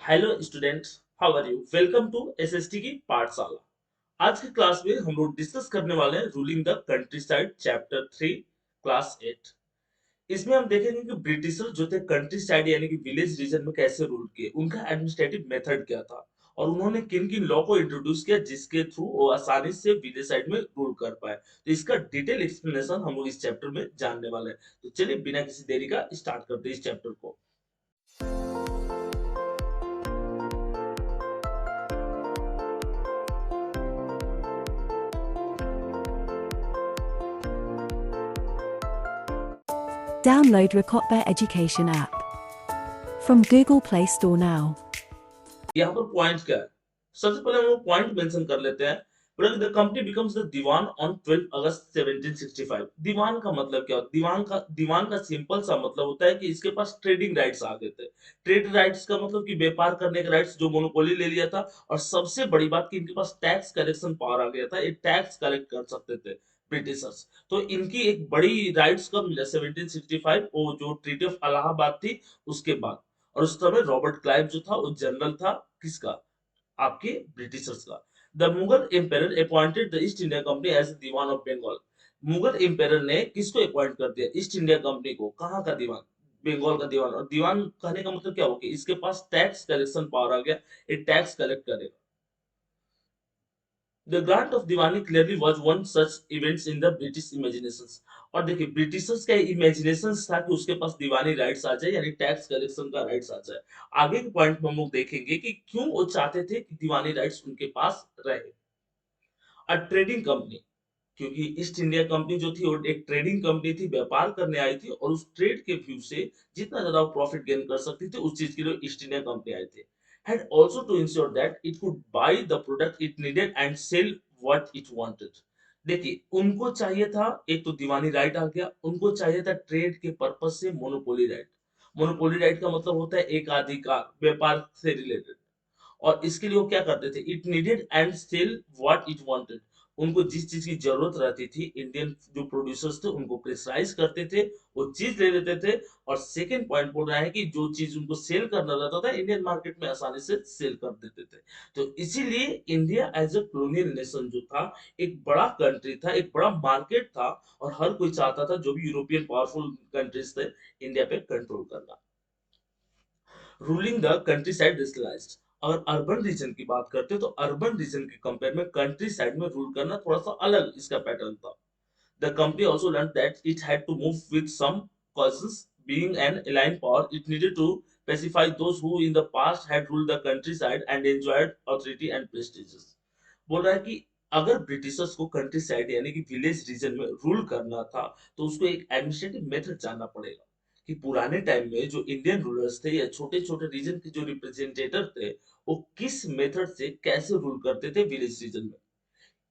Hello students, how are you? Welcome to SST की पाठशाला। आज की क्लास में हम लोग डिस्कस करने वाले हैं ruling the country side chapter 3 class 8। इसमें हम देखेंगे कि ब्रिटिशर जो थे कंट्री साइड यानी कि विलेज रीजन में कैसे रूल किए, उनका एडमिनिस्ट्रेटिव मेथड क्या था और उन्होंने किन किन लॉ को इंट्रोड्यूस किया जिसके थ्रू वो आसानी से विलेज साइड में रूल कर पाए। तो इसका डिटेल एक्सप्लेनेशन हम लोग इस चैप्टर में जानने वाले हैं। तो चलिए बिना किसी देरी का स्टार्ट करते हैं इस चैप्टर को। Download Rakotbear Education app from Google Play Store now. यहाँ पर पॉइंट क्या है? सबसे पहले हम लोग पॉइंट मेंशन कर लेते हैं। The company becomes the diwan on 12 August 1765। दीवान का मतलब क्या होता है? दीवान का सिंपल सा मतलब होता है कि इसके पास ट्रेडिंग राइट्स आ गए थे। ट्रेड राइट्स का मतलब कि व्यापार करने के राइट्स जो मोनोपोली ले लिया था। और सबसे बड़ी बात कि इनके पास टैक्स कलेक्शन पावर आ गया था, ये टैक्स कलेक्ट कर सकते थे ब्रिटिशर्स। तो इनकी एक बड़ी राइट्स कब मिला? 1765, वो जो ट्रीटी ऑफ इलाहाबाद थी उसके बाद। और उस समय रॉबर्ट क्लाइव जो था वो जनरल था, किसका? आपके ब्रिटिशर्स का। The Mughal empire appointed the East India Company as diwan of Bengal. Mughal empire ने किसको अपॉइंट कर दिया? ईस्ट इंडिया कंपनी को। कहाँ का दीवान? बंगाल का दीवान। और दीवान कहने का मतलब क्या हो गया? इसके पास टैक्स कलेक्शन पावर आ गया, ये टैक्स कलेक्ट करेगा। The grant of Diwani clearly was one such events in the British imaginations। और देखिए ब्रिटिशर्स का इमेजिनेशंस था कि उसके पास दीवानी राइट्स आ जाए यानी टैक्स कलेक्शन का राइट्स आ जाए। आगे के पॉइंट में हम लोग देखेंगे कि क्यों वो चाहते थे कि दीवानी राइट्स उनके पास रहे। अ ट्रेडिंग कंपनी, क्योंकि ईस्ट इंडिया कंपनी जो थी वो एक ट्रेडिंग कंपनी थी, व्यापार करने आई थी और उस ट्रेड के व्यू से जितना ज्यादा प्रॉफिट गेन कर सकती थी उस चीज के लिए ईस्ट इंडिया कंपनी आई थी। had also to ensure that it could buy the product it needed and sell what it wanted। देखिए उनको चाहिए था, एक तो दीवानी राइट आ गया, उनको चाहिए था ट्रेड के पर्पस से मोनोपोली राइट। मोनोपोली राइट का मतलब होता है एकाधिकार, व्यापार से रिलेटेड। और इसके लिए वो क्या करते थे? It needed and sell what it wanted. उनको जिस चीज की जरूरत रहती थी, इंडियन जो प्रोड्यूसर्स थे उनको प्रेशराइज करते थे, वो चीज ले लेते थे। और सेकंड पॉइंट बोल रहा है कि जो चीज उनको सेल करना रहता था इंडियन मार्केट में आसानी से सेल कर देते थे। तो इसीलिए India as a colonial nation जो था, एक बड़ा कंट्री था, एक बड़ा मार्केट था। और हर कोई चाहता था जो भी यूरोपियन पावरफुल कंट्रीज थे इंडिया पे कंट्रोल करना। Ruling the countryside destabilised. अगर अर्बन रीजन की बात करते हैं तो अर्बन रीजन के कंपेयर में कंट्री साइड में रूल करना थोड़ा सा अलग इसका पैटर्न था। The company also learn that it had to move with some causes। being an aligned power it needed to pacify those who in the past had ruled the countryside and enjoyed authority and prestige। बोल रहा है कि अगर Britishers को country side यानी कि village reason में rule करना था तो उसको एक एडमिनिस्ट्रेटिव मेथड जानना पड़ेगा कि पुराने टाइम में जो इंडियन रूलर्स थे या छोटे छोटे रीजन के जो रिप्रेजेंटेटिव थे वो किस मेथड से कैसे रूल करते थे विलेज रीजन में।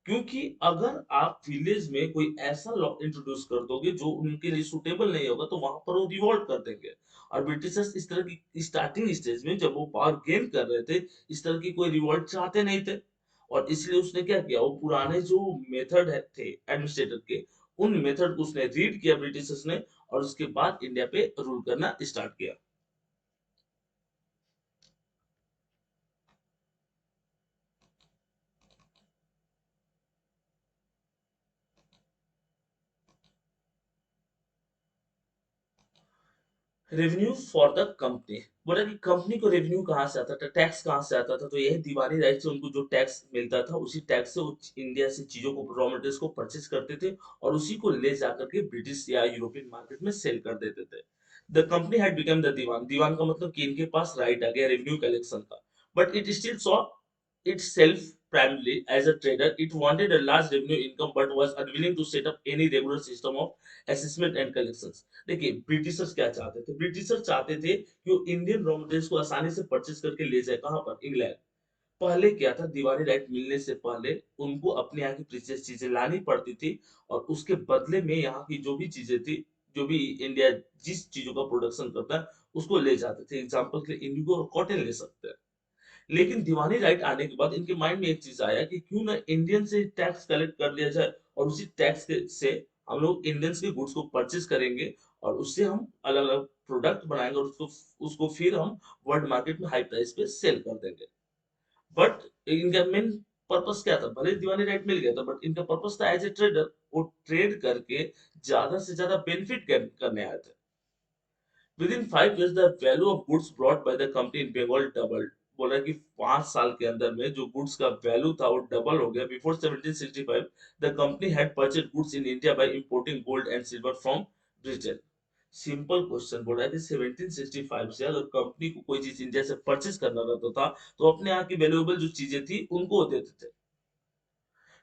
क्योंकि अगर आप विलेज में कोई ऐसा लॉ इंट्रोड्यूस कर दोगे जो उनके लिए सुटेबल नहीं होगा तो वहां पर वो रिवोल्ट कर देंगे। और ब्रिटिशर्स इस तरह की स्टार्टिंग स्टेज में जब वो पावर गेन कर रहे थे इस तरह की कोई रिवोल्ट चाहते नहीं थे। और इसलिए उसने क्या किया, वो पुराने जो मेथड थे एडमिनिस्ट्रेटर के, उन मेथड को उसने रीड किया ब्रिटिशर्स ने। और उसके बाद इंडिया पे रूल करना स्टार्ट किया। रेवेन्यू फॉर द कंपनी, बोला कि कंपनी को रेवेन्यू कहाँ से आता था, टैक्स कहाँ से आता था? तो यही दीवानी राइट से उनको जो टैक्स मिलता था उसी टैक्स से वो इंडिया से चीजों को, रॉ मटेरियल्स को परचेज करते थे और उसी को ले जाकर के ब्रिटिश या यूरोपियन मार्केट में सेल कर देते थे। The company had become the diwan. दीवान का मतलब कि इनके पास राइट आ गया रेवेन्यू कलेक्शन का। But it still saw itself primarily as a trader. It wanted a large revenue income but was unwilling to set up any regular system of assessment and collections। देखिए Britishers क्या चाहते थे? Britishers चाहते थे कि वो Indian raw materials को आसानी से परचेज करके ले जाए। कहाँ पर? इंग्लैंड। पहले क्या था, दीवानी राइट मिलने से पहले उनको अपने यहाँ की प्रीशियस चीजें लानी पड़ती थी और उसके बदले में यहाँ की जो भी चीजें थी, जो भी इंडिया जिस चीजों का प्रोडक्शन करता है उसको ले जाते थे। एग्जाम्पल के लिए इंडिगो और कॉटन ले सकते हैं। लेकिन दीवानी राइट आने के बाद इनके माइंड में एक चीज आया कि क्यों ना इंडियन से टैक्स कलेक्ट कर लिया जाए और उसी टैक्स से हम लोग इंडियंस के गुड्स को परचेज करेंगे और उससे हम अलग अलग प्रोडक्ट बनाएंगे और उसको उसको फिर हम वर्ल्ड मार्केट में हाई प्राइस पे सेल कर देंगे। बट इनका मेन पर्पस क्या था, भले दीवानी राइट मिल गया था बट इनका पर्पस था एज ए ट्रेडर, वो ट्रेड करके ज्यादा से ज्यादा बेनिफिट करने आए थे। Within 5 years, the value of goods brought by the company in Bengal doubled. बोला कि 5 साल के अंदर में जो गुड्स का वैल्यू था वो डबल हो गया। Before 1765 the company had purchase goods in India by importing gold and silver from Britain. Simple question बोला है कि 1765 से अगर कंपनी को कोई चीज इंडिया से परचेज करना रहता था तो अपने यहाँ की वैल्यूएबल जो चीजें थी उनको देते थे।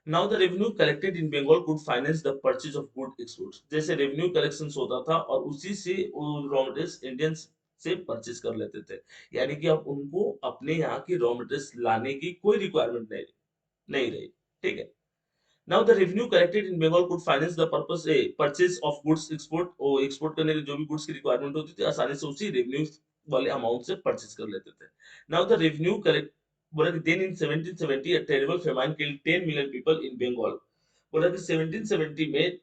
Now the revenue collected in Bengal could finance the purchase of good exports. जैसे रेवेन्यू कलेक्शन होता था और उसी से वो रॉ मटेरियल्स इंडियंस से परचेज कर लेते थे। यानी कि अब उनको अपने यहाँ की रॉ मटेरियल्स लाने की कोई रिक्वायरमेंट नहीं रही। ठीक है। Now the revenue collected in Bengal could finance the purchase of goods export, और एक्सपोर्ट करने के जो भी गुड्स की रिक्वायरमेंट होती थी आसानी से उसी रेवेन्यू वाले अमाउंट से परचेज कर लेते थे। Now the revenue collect बोला कि then in 1770 a terrible famine killed 10 million people in Bengal। बोला कि 1770 में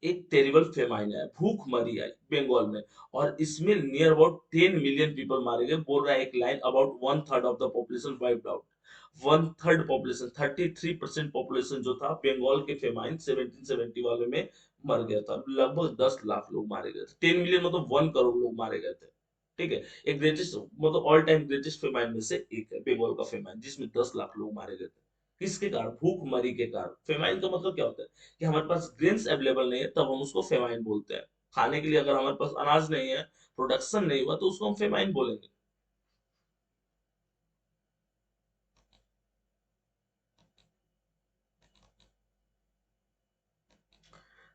एक टेरिबल फेमाइन आया, भूखमरी आई बंगाल में, और इसमें नियर अबाउट 10 मिलियन पीपल मारे गए। बोल रहा है एक line, about one third of the population wiped out. One third population, 33% population जो था बंगाल के फेमाइन 1770 वाले में मर गया था। लगभग 10 लाख लोग मारे गए थे। 10 मिलियन मतलब 1 करोड़ लोग मारे गए थे। ठीक है। एक ग्रेटेस्ट मतलब ऑल टाइम ग्रेटेस्ट फेमाइन में से एक है बंगाल का फेमाइन, जिसमें 10 लाख लोग मारे गए थे। किसके कारण? भूखमरी के कारण। फेमाइन का मतलब क्या होता है कि हमारे पास ग्रेन्स अवेलेबल नहीं है तब हम उसको फेमाइन बोलते हैं। खाने के लिए अगर हमारे पास अनाज नहीं है, प्रोडक्शन नहीं हुआ, तो उसको हम फेमाइन बोलेंगे।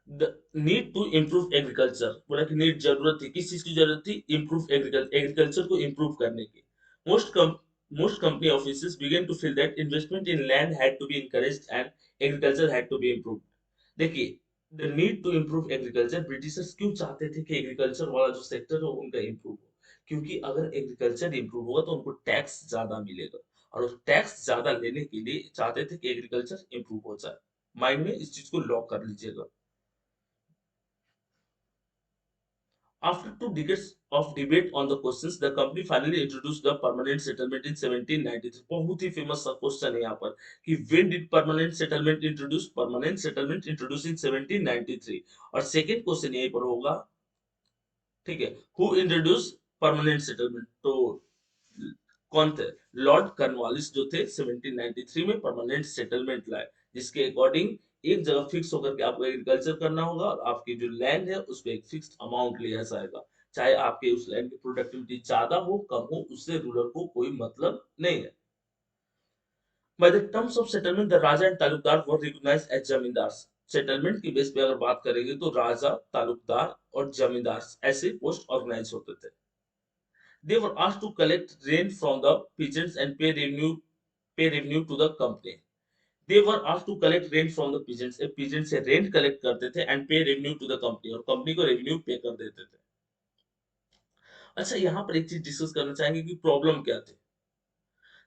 The need to improve agriculture, बोला कि नीड जरूरत थी, किस चीज की जरूरत थी? इम्प्रूव एग्रीकल्चर, एग्रीकल्चर को इम्प्रूव करने की। Most come most company offices began to feel that investment in land had to be encouraged and agriculture had to be improved। देखिए, the need to improve agriculture, Britishers क्यों चाहते थे कि agriculture वाला जो सेक्टर हो उनका इम्प्रूव हो? क्योंकि अगर एग्रीकल्चर इम्प्रूव होगा तो उनको टैक्स ज्यादा मिलेगा, और उस टैक्स ज्यादा लेने के लिए चाहते थे कि एग्रीकल्चर इम्प्रूव हो जाए। माइंड में इस चीज को लॉक कर लीजिएगा। After 2 decades of debate on the questions, the company finally introduced the permanent settlement in 1793। बहुत ही फेमस सा क्वेश्चन है यहाँ पर कि when did permanent settlement introduce? Permanent settlement introduced in 1793। और सेकंड क्वेश्चन यहीं पर होगा, ठीक है, हु इंट्रोड्यूस परमानेंट सेटलमेंट? तो कौन थे? लॉर्ड कॉर्नवालिस जो थे 1793 में परमानेंट सेटलमेंट लाए, जिसके अकॉर्डिंग एक जगह फिक्स होकर के आपको एग्रीकल्चर करना होगा और आपकी जो लैंड है उस पर एक फिक्स्ड अमाउंट लिया जाएगा। चाहे आपके उस लैंड की प्रोडक्टिविटी ज्यादा हो कम हो, उससे रूलर को कोई मतलब नहीं है। By the terms of settlement, the Raja and Talukdar were recognized as जमींदार। सेटलमेंट की बेस पे अगर बात करेंगे तो राजा, तालुकदार और जमींदार ऐसे पोस्ट ऑर्गेनाइज होते थे। They were asked to collect rent from the peasants and pay revenue to the company। They were asked to collect rent from the peasants। peasants से रेंट कलेक्ट करते थे एंड पे रेवेन्यू टू द कंपनी, और company को revenue पे कर देते थे। अच्छा, यहाँ पर एक चीज डिस्कस करना चाहेंगे कि प्रॉब्लम क्या थी।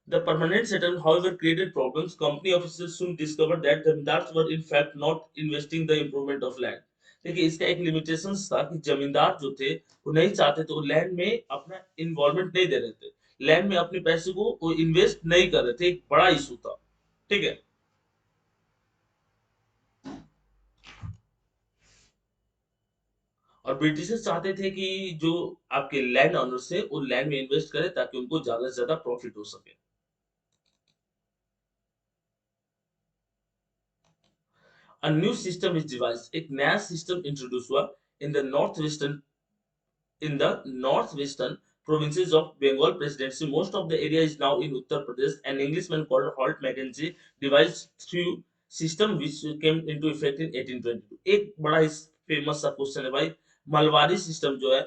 The permanent settlement, however, created problems। Company officers soon discovered that जमींदार were in fact not investing the improvement of land। देखिए, इसका एक लिमिटेशन था कि जमींदार जो थे वो नहीं चाहते थे, वो लैंड में अपना इन्वॉल्वमेंट नहीं दे रहे थे, लैंड में अपने पैसे को वो इन्वेस्ट नहीं कर रहे थे। एक बड़ा इशू था। ठीक है। और ब्रिटिशर्स चाहते थे कि जो आपके लैंड ओनर्स है वो लैंड में इन्वेस्ट करें ताकि उनको ज्यादा से ज्यादा प्रॉफिट हो सके। A new system is devised। एक नया सिस्टम इंट्रोड्यूस हुआ in the north western in the northwestern provinces of Bengal Presidency। Most of the area is now in Uttar Pradesh। An Englishman called Holt Mackenzie devised through system which came into effect in 1822। एक बड़ा famous सा question है भाई, मलवारी system जो है,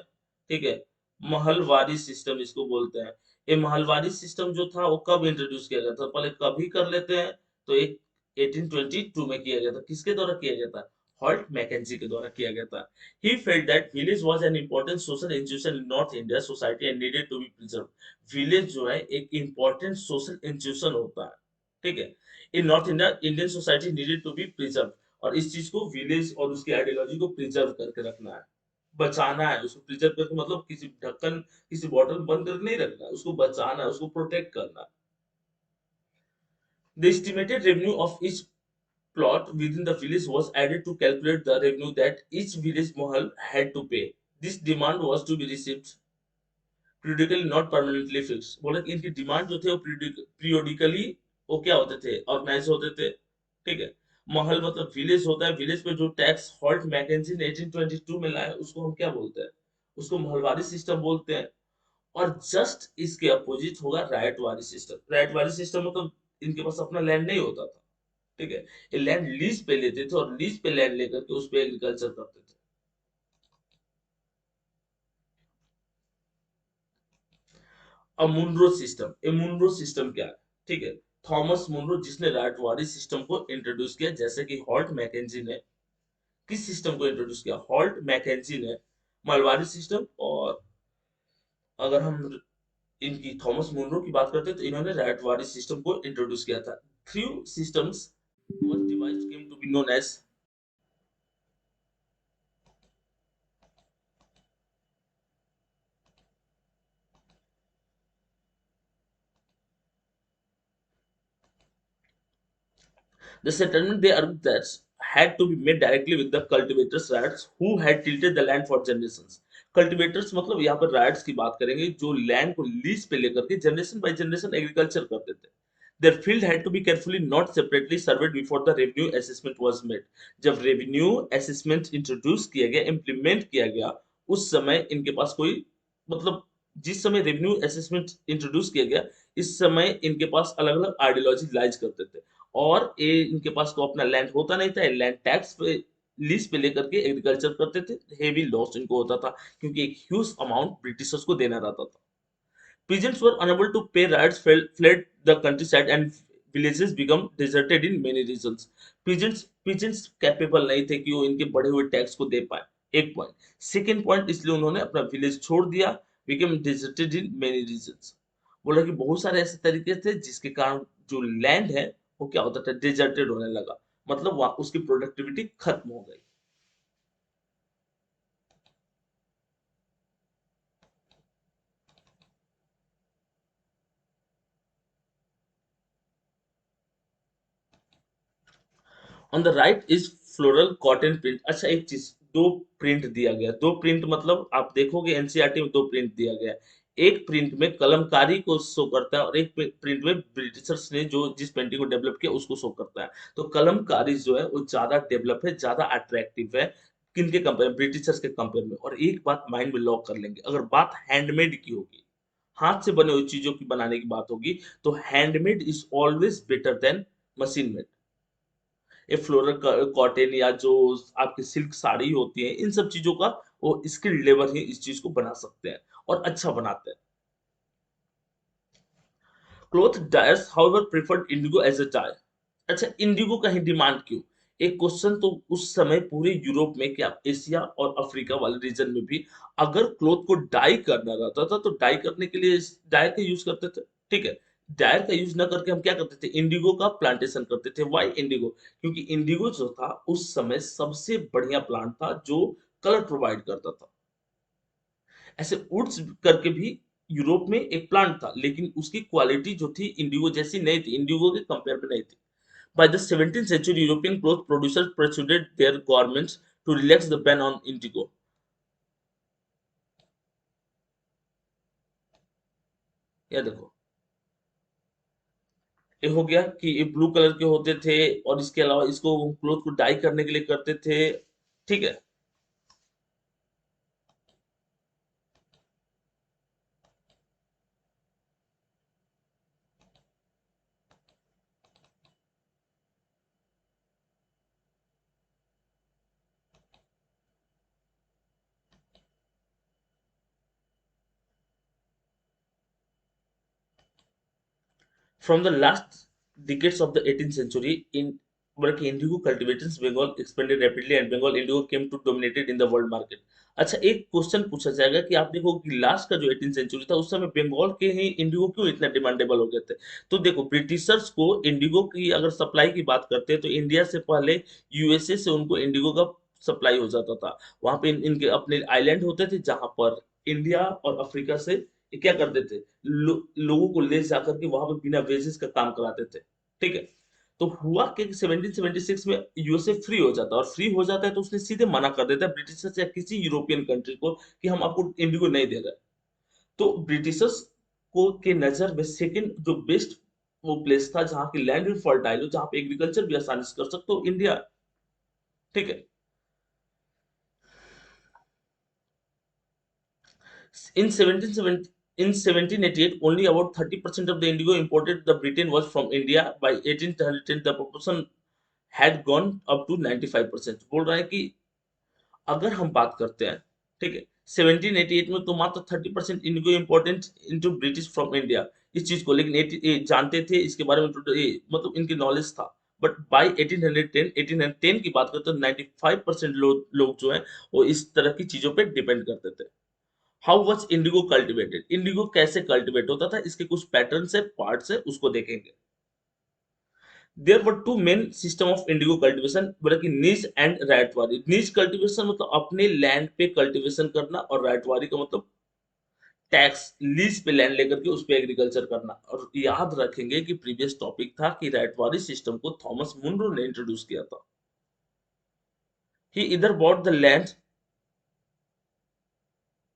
ठीक है, Mahalwari system इसको बोलते हैं। ये महलवारी सिस्टम जो था वो कब इंट्रोड्यूस किया गया था? पहले कभी कर लेते हैं। तो एक 1822 में किया गया था। किसके द्वारा किया गया था? हॉल्ट मैकेंजी के द्वारा किया गया था। He felt that village was an important social institution in North India society and needed to be preserved। Village जो है एक important social institution होता है, ठीक है, in North India Indian society needed to be preserved। और इस चीज को विलेज और उसकी आइडियोलॉजी को प्रिजर्व करके रखना है। बचाना है, उसको प्रिजर्व करके मतलब किसी ढक्कन, किसी बॉटल में बंद करके नहीं रखना है, उसको बचाना है, उसको प्रोटेक्ट करना है। The estimated revenue of each plot within the village was added to calculate the revenue that each village mahal had to pay. This demand was to be received periodically, not permanently fixed. बोला कि इनकी demand जो थे वो periodically वो क्या होते थे, ऑर्गेनाइज होते थे। ठीक है। महल मतलब विलेज होता है, विलेज पे जो टैक्स हॉल्ट मैकेंजी ने 1822 में लाया उसको हम क्या बोलते हैं, उसको महलवारी सिस्टम बोलते हैं। और जस्ट इसके अपोजिट होगा रायटवारी सिस्टम। रायटवारी सिस्टम मतलब इनके पास अपना लैंड नहीं होता था। ठीक है। ये लैंड लीज पे लेते थे और लीज पे लैंड लेकर के उस पे एग्रीकल्चर करते थे। अब मुनरो सिस्टम, ये मुनरो सिस्टम क्या है? ठीक है। थॉमस मुनरो जिसने रायटवारी सिस्टम को इंट्रोड्यूस किया, जैसे कि हॉल्ट मैकेंजी ने किस सिस्टम को इंट्रोड्यूस किया, हॉल्ट मैकेंजी ने मलबारी सिस्टम। और अगर हम इनकी थॉमस मुनरो की बात करते हैं तो इन्होंने रायटवारी सिस्टम को इंट्रोड्यूस किया था। Three systems was devised came to be known as the settlement. They argued that had to be made directly with the cultivators riots who had tilted the land for generations. Cultivators मतलब यहाँ पर rights की बात करेंगे जो land को lease पे लेकर के जनरेशन बाय जनरेशन एग्रीकल्चर करते थे। Their field had to be carefully not separately surveyed before the revenue assessment was made. जब रेवेन्यू असेसमेंट इंट्रोड्यूस किया गया, इम्प्लीमेंट किया गया, उस समय इनके पास कोई मतलब जिस समय रेवेन्यू असेसमेंट इंट्रोड्यूस किया गया, इस समय इनके पास अलग अलग आइडियोलॉजी लाइज करते थे। और ये इनके पास तो अपना लैंड होता नहीं था, लैंड टैक्स पे लीज पे लेकर के एग्रीकल्चर करते थे। हेवी लॉस इनको होता था क्योंकि एक ह्यूज अमाउंट ब्रिटिशर्स को देना रहता था। Peasants were unable to pay riots fled the countryside and villages become deserted in many regions. Peasants capable नहीं थे कि वो इनके बढ़े हुए टैक्स को दे पाए। एक पॉइंट। सेकेंड पॉइंट, इसलिए उन्होंने अपना विलेज छोड़ दिया। Became deserted in many regions. बोला कि बहुत सारे ऐसे तरीके थे जिसके कारण जो लैंड है वो क्या होता था, डिजर्टेड होने लगा। मतलब वहां उसकी प्रोडक्टिविटी खत्म हो गई। On the right is floral cotton print. अच्छा एक चीज, दो प्रिंट दिया गया, दो प्रिंट मतलब आप देखोगे एनसीईआरटी में दो प्रिंट दिया गया है। एक प्रिंट में कलमकारी को शो करता है और एक प्रिंट में ब्रिटिशर्स ने जो जिस पेंटिंग को डेवलप किया उसको शो करता है। तो कलमकारी जो है वो ज्यादा डेवलप है, ज्यादा अट्रैक्टिव है। किनके कंपेयर, ब्रिटिशर्स के कंपेयर में। और एक बात माइंड में लॉक कर लेंगे, अगर बात हैंडमेड की होगी, हाथ से बने हुई चीजों की बनाने की बात होगी, तो handmade is always better than machine made. ये फ्लोरल कॉटन या जो आपकी सिल्क साड़ी होती है, इन सब चीजों का वो स्किल्ड लेबर ही इस चीज को बना सकते हैं और अच्छा बनाते हैं। Cloth dyers however preferred indigo as a dye. अच्छा इंडिगो का ही डिमांड क्यों? एक क्वेश्चन तो उस समय पूरे यूरोप में, क्या एशिया और अफ्रीका वाले रीजन में भी अगर क्लॉथ को डाई करना रहता था तो डाई करने के लिए डायर का यूज करते थे। ठीक है। डायर का यूज ना करके हम क्या करते थे, इंडिगो का प्लांटेशन करते थे। Y Indigo? क्योंकि इंडिगो जो था उस समय सबसे बढ़िया प्लांट था जो कलर प्रोवाइड करता था। ऐसे वुड्स करके भी यूरोप में एक प्लांट था, लेकिन उसकी क्वालिटी जो थी इंडिगो जैसी नहीं थी, इंडिगो के कंपेयर में नहीं थी। By the 17th century, European cloth producers persuaded their governments to relax the ban on indigo. ये देखो, ये हो गया कि ये ब्लू कलर के होते थे और इसके अलावा इसको क्लोथ को डाई करने के लिए करते थे। ठीक है। From the last decades of the 18th century, in बल्कि indigo cultivations Bengal expanded rapidly and Bengal indigo came to dominated in the world market. अच्छा एक क्वेश्चन पूछा जाएगा कि आप देखो कि लास्ट का जो 18th सेंचुरी था उस समय बंगाल के ही इंडिगो क्यों इतना डिमांडेबल हो गए थे? तो देखो ब्रिटिशर्स को इंडिगो की अगर सप्लाई की बात करते हैं तो इंडिया से पहले यूएसए से उनको इंडिगो का सप्लाई हो जाता था। वहां पे इनके अपने आइलैंड होते थे जहां पर इंडिया और अफ्रीका से ये क्या करते थे, लोगों को ले जाकर के वहां पे बिना वेजेस का काम कराते थे। ठीक है। तो हुआ कि 1776 में यूएसए फ्री हो जाता है, और फ्री हो जाता है तो उसने सीधे मना कर देता है ब्रिटिशर्स या किसी यूरोपियन कंट्री को कि हम आपको इंडिगो नहीं दे रहे। तो ब्रिटिशर्स को के नजर में सेकंड जो बेस्ट वो प्लेस था जहां की लैंड भी फर्टाइल हो, जहां पे एग्रीकल्चर भी आसानी से कर सकते हो, इंडिया। ठीक है। In 1770, in 1788, only about 30% of the indigo imported to Britain was from India. By 1810, the proportion had gone up to 95%। बोल रहा है कि अगर हम बात करते हैं, ठीक है, 1788 में तो मात्र 30% Indigo important into British from India, इस चीज को, लेकिन जानते थे इसके बारे में, मतलब इनकी नॉलेज था। बट बाय 1810 की बात करते तो 95% लोग जो हैं वो इस तरह की चीजों पे डिपेंड करते थे। How was Indigo cultivated, Indigo कैसे कल्टिवेट होता था, इसके कुछ पैटर्न है, पार्ट्स है, उसको देखेंगे। There were two main system of indigo cultivation, बोला कि knees and Ryotwari. Knees cultivation मतलब अपने लैंड पे कल्टीवेशन करना, और रायतवाड़ी का मतलब टैक्स, लीज पे लैंड लेकर के उस पे एग्रीकल्चर करना। और याद रखेंगे कि प्रीवियस टॉपिक था कि रायतवाड़ी सिस्टम को थॉमस मुनरो ने इंट्रोड्यूस किया था। ही इधर bought the land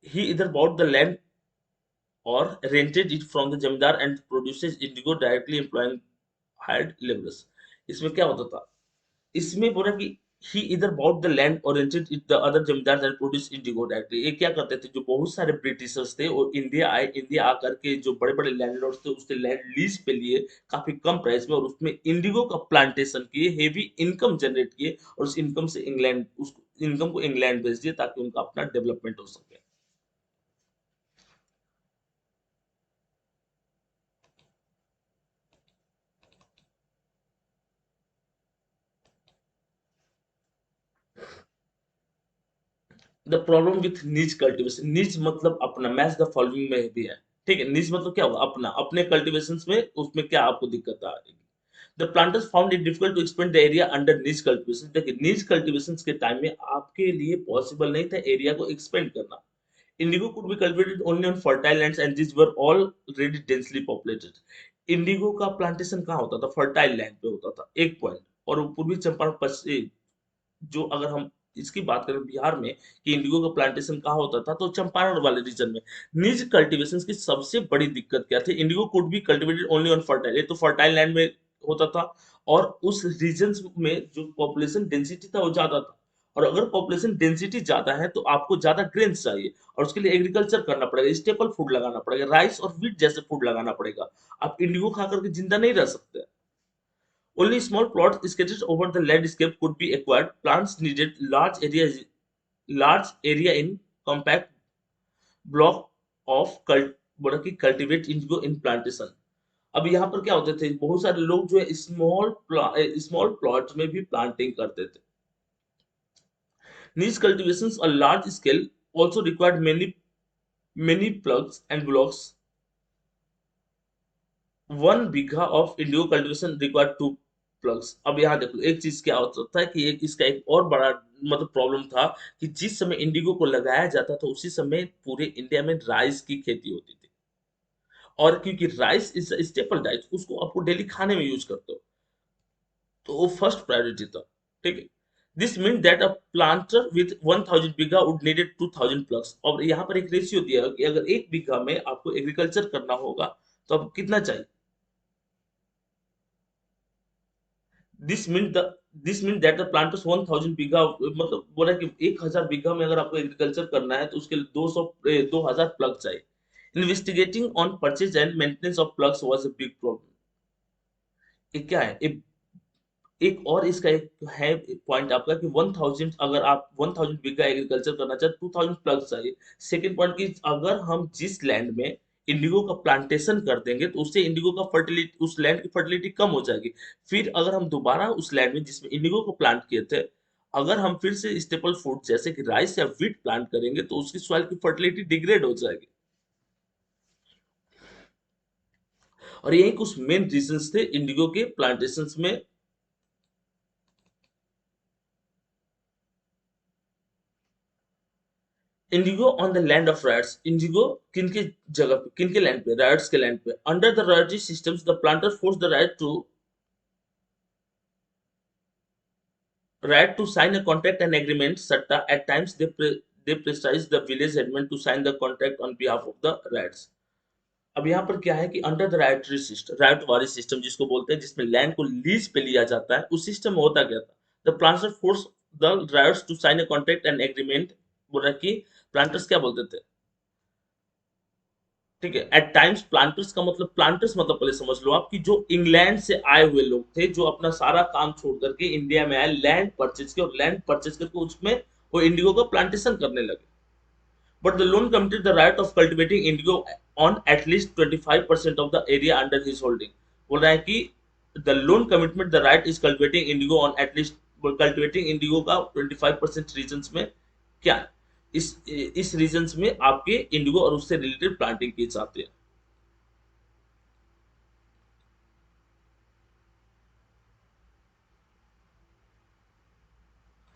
he either bought the land or rented it from the जमींदार and produces indigo directly employing hired laborers। इसमें क्या होता था, इसमें बोला कि he either bought the land or rented it the other जमींदार and produced indigo directly। ये क्या करते थे, जो बहुत सारे ब्रिटिशर्स थे और इंडिया आए, इंडिया आकर के जो बड़े बड़े लैंडलॉर्ड्स थे उससे लैंड लीज पे लिए काफी कम प्राइस में, और उसमें इंडिगो का प्लांटेशन किए, हेवी इनकम जनरेट किए, और उस इनकम से इंग्लैंड, उस इनकम को इंग्लैंड भेज दिए ताकि उनका अपना डेवलपमेंट हो सके। द प्रॉब्लम विथ नीच कल्टीवेशन, नीच मतलब अपना, मैच द फॉलोइंग में भी है। ठीक है, नीच मतलब क्या होगा, अपना, अपने कल्टीवेशन में उसमें क्या आपको दिक्कत आ रही है। The planters found it difficult to expand the area under nij cultivation. देखिए नीच कल्टीवेशन के टाइम में आपके लिए पॉसिबल नहीं था एरिया को एक्सपेंड करना। Indigo could be cultivated only on fertile lands and this were already densely populated. Indigo का प्लांटेशन कहाँ होता था, फर्टाइल लैंड पे होता था, एक पॉइंट। और वो पूर्वी चंपारण जो अगर हम इसकी बात करें बिहार में कि इंडिगो का प्लांटेशन कहाँ होता था, तो चंपारण वाले रीजन में। निज कल्टीवेशन की सबसे बड़ी दिक्कत क्या थी, Indigo could be cultivated only on fertile, ये तो फर्टाइल लैंड में होता था, और उस रीजन में जो पॉपुलेशन डेंसिटी था वो ज्यादा था। और अगर पॉपुलेशन डेंसिटी ज्यादा है तो आपको ज्यादा ग्रेन्स चाहिए, और उसके लिए एग्रीकल्चर करना पड़ेगा, स्टेपल फूड लगाना पड़ेगा, राइस और व्हीट जैसे फूड लगाना पड़ेगा। आप इंडिगो खा करके जिंदा नहीं रह सकते। Only small plots scattered over the landscape could be acquired. Plants needed large area in compact block of बोला कि cultivate indigo in plantation। अब यहाँ पर क्या होते थे, बहुत सारे लोग जो है स्मॉल प्लॉट में भी प्लांटिंग करते थे। Niche cultivations on large scale also required many plugs and blocks। 1 bigha of indigo cultivation required 2 plugs. अब यहाँ देखो एक चीज क्या होता है कि एक इसका एक और बड़ा मतलब प्रॉब्लम था कि जिस समय इंडिगो को लगाया जाता था उसी समय पूरे इंडिया में राइस की खेती होती थी, और क्योंकि राइस इज स्टेपल डाइट, उसको आपको डेली खाने में यूज करते हो, तो वो फर्स्ट प्रायोरिटी था। ठीक है। This mean that a planter with 1000 bigha would needed 2000 plugs. और यहाँ पर एक रेशियो दिया है कि अगर 1 बीघा में आपको एग्रीकल्चर करना होगा तो आपको कितना चाहिए। This mean the this mean that the planters 1000 बीघा, मतलब बोला कि 1000 बीघा में अगर आपको एग्रीकल्चर करना है तो उसके लिए 2000 प्लग चाहिए। Investigating on purchase and maintenance of plugs was a big problem. ये क्या है, एक और इसका एक है पॉइंट आपका कि 1000, अगर आप 1000 बीघा एग्रीकल्चर करना चाहते 2000 प्लग चाहिए। सेकंड पॉइंट की, अगर हम जिस लैंड में इंडिगो का प्लांटेशन कर देंगे तो उससे इंडिगो का फर्टिलिटी, उस लैंड की फर्टिलिटी कम हो जाएगी। फिर अगर हम दोबारा उस लैंड में जिसमें इंडिगो को प्लांट किए थे, अगर हम फिर से स्टेपल फूड जैसे कि राइस या व्हीट प्लांट करेंगे तो उसकी सॉइल की फर्टिलिटी डिग्रेड हो जाएगी। और यही कुछ मेन रीजंस थे इंडिगो के प्लांटेशन में। Indigo on the land of rights, Indigo किनके जगह पे, किनके लैंड पे, राइट्स के लैंड पे। Under the royalty systems the planter force the right to sign a contract and agreement. Satta at times they precise the village headman to sign the contract on behalf of the rights. अब यहाँ पर क्या है कि under the राइटरी system, right वारी system जिसको बोलते हैं, जिसमें लैंड को लीज पे लिया जाता है, उस सिस्टम में होता क्या था, the planter force the ryots to sign a contract and agreement. बोल रहा है कि प्लांटर्स क्या बोलते थे, ठीक है, एट टाइम्स। प्लांटर्स का मतलब, प्लांटर्स मतलब पहले समझ लो आप कि जो इंग्लैंड से आए हुए लोग थे, जो अपना सारा काम छोड़ करके इंडिया में आए, लैंड परचेज के, और लैंड परचेज करके उसमें वो इंडिगो का प्लांटेशन करने लगे। But the loan committed the right of cultivating Indigo on at least 25% of the area under his holding. बोल रहा है कि the loan commitment the right is cultivating Indigo on at least, cultivating Indigo का 25% reason में क्या, इस रीजन में आपके इंडिगो और उससे रिलेटेड प्लांटिंग की जाती है।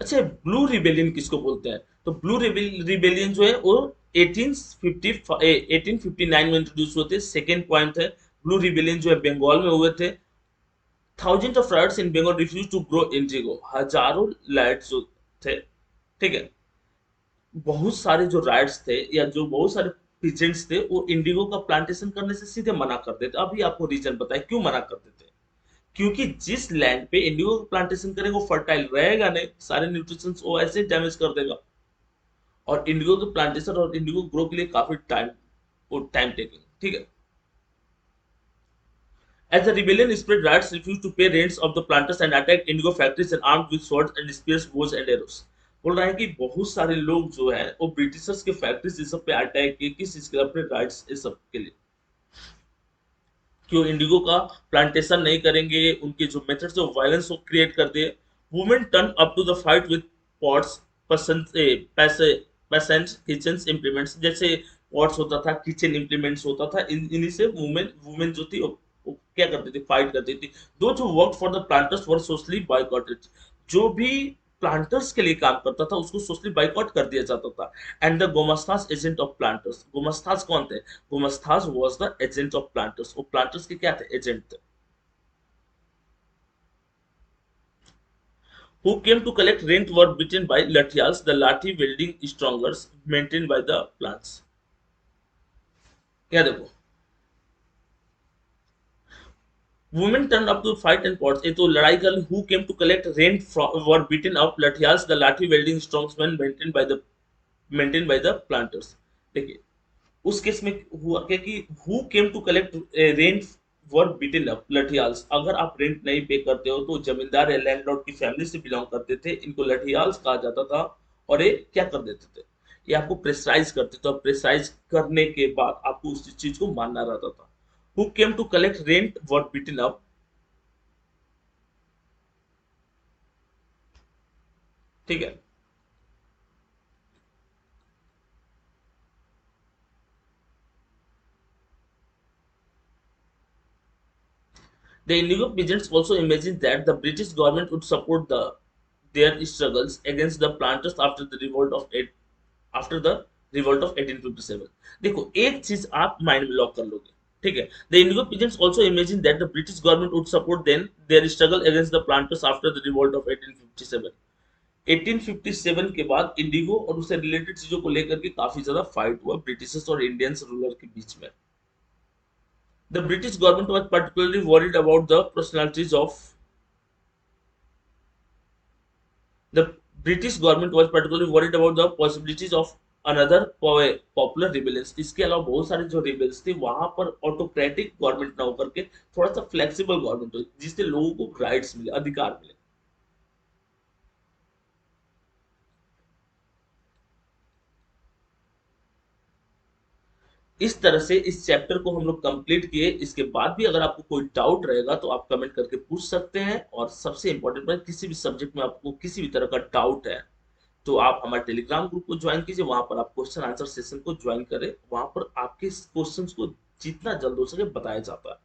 अच्छा, ब्लू रिबेलियन किसको बोलते हैं, तो ब्लू रिबेलियन जो है वो 1859 में इंट्रोड्यूस हुए थे। सेकेंड पॉइंट है, ब्लू रिबेलियन जो है बंगाल में हुए थे। Thousand of ryots in Bengal refuse to grow indigo, हजारों लाइट्स जो थे, ठीक है, बहुत सारे जो राइट्स थे या जो बहुत सारे पीजेंट्स थे, वो इंडिगो का प्लांटेशन करने से सीधे मना कर देते। अभी आपको रीजन बताए क्यों मना कर देते, क्योंकि जिस लैंड पे इंडिगो प्लांटेशन करेंगे वो फर्टाइल रहेगा नहीं, सारे न्यूट्रिशंस वो ऐसे डैमेज कर देगा। और इंडिगो के प्लांटेशन और इंडिगो ग्रो के लिए काफी टाइम, वो टाइम टेकिंग, ठीक है। As the rebellion spread, riots refused to pay rents of the planters and attacked indigo factories and armed with swords and spears, bows and arrows। बोल रहा है कि बहुत सारे लोग जो है वो ब्रिटिशर्स के फैक्ट्रीज इस सब पे अटैक किए, किस चीज के लिए, अपने राइट्स इस सब के लिए, क्यों इंडिगो का प्लांटेशन नहीं करेंगे, उनके जो मेथड्स ऑफ वायलेंस को क्रिएट कर दिए। Women turn up to the fight with pots, pestle kitchen implements, जैसे पॉट्स होता था, किचन इम्प्लीमेंट्स होता था, इन्हीं से वुमेन वुमेन जो थी वो क्या करती थी, फाइट करती थी। दो जो work for the planters were socially boycotted, जो भी प्लांटर्स के लिए काम करता था उसको सोशली बाइकआउट कर दिया जाता था। And the gomastas agent of planters, gomastas कौन थे, gomastas was the agent of planters, वो प्लांटर्स के क्या थे, एजेंट थे। Who came to collect rent were beaten by lathials, the lathi wielding strongers maintained by the plants। क्या देखो, women turned up to fight and pots, ये तो लड़ाई कर, who came to collect rent from were beaten up lathials, the lathi wielding strongmen maintained by the planters। देखिए, उस case में हुआ क्या कि who came to collect rent were beaten up lathiyals. अगर आप रेंट नहीं पे करते हो तो जमींदार या लैंडलॉर्ड की फैमिली से बिलोंग करते थे, इनको लठियाल्स कहा जाता था। और ये क्या कर देते थे, ये आपको प्रेशराइज करते थे, और प्रेशराइज करने के बाद आपको उस चीज को मानना रहता था। Who came to collect rent were beaten up, ठीक है। The Indigo peasants also imagined that the British government would support their struggles against the planters after the revolt of 1857। देखो, एक चीज आप माइंड में लॉक कर लोगे, ठीक है। The Indigo peasants also imagined that the British government would support then their struggle against the planters after the revolt of 1857। 1857 के बाद इंडिगो और उससे रिलेटेड चीजों को लेकर के काफी ज्यादा फाइट हुआ ब्रिटिशर्स और इंडियंस रूलर के बीच में। The British government was particularly worried about the personalities of the British government was particularly worried about the possibilities of another popular rebellions। इसके अलावा बहुत सारे जो रिबेल्स थे वहां पर ऑटोक्रेटिक गवर्नमेंट ना होकर के थोड़ा सा फ्लेक्सिबल गवर्नमेंट हो, जिससे लोगों को राइट्स मिले, अधिकार मिले। इस तरह से इस चैप्टर को हम लोग कंप्लीट किए। इसके बाद भी अगर आपको कोई डाउट रहेगा तो आप कमेंट करके पूछ सकते हैं। और सबसे इंपॉर्टेंट बात, किसी भी सब्जेक्ट में आपको किसी भी तरह का डाउट है तो आप हमारे टेलीग्राम ग्रुप को ज्वाइन कीजिए, वहां पर आप क्वेश्चन आंसर सेशन को ज्वाइन करें, वहां पर आपके क्वेश्चंस को जितना जल्द हो सके बताया जाता है।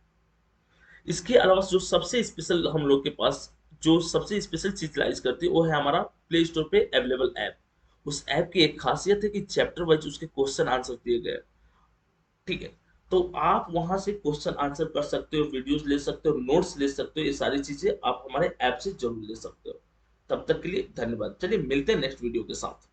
इसके अलावा जो सबसे स्पेशल हम लोग के पास, जो सबसे स्पेशल चीज लाइज करती है वो है हमारा प्ले स्टोर पे अवेलेबल ऐप। उस ऐप की एक खासियत है कि चैप्टर वाइज उसके क्वेश्चन आंसर दिए गए हैं, ठीक है। तो आप वहां से क्वेश्चन आंसर कर सकते हो, वीडियोस ले सकते हो, नोट्स ले सकते हो, ये सारी चीजें आप हमारे ऐप से जरूर ले सकते हो। तब तक के लिए धन्यवाद, चलिए मिलते हैं नेक्स्ट वीडियो के साथ।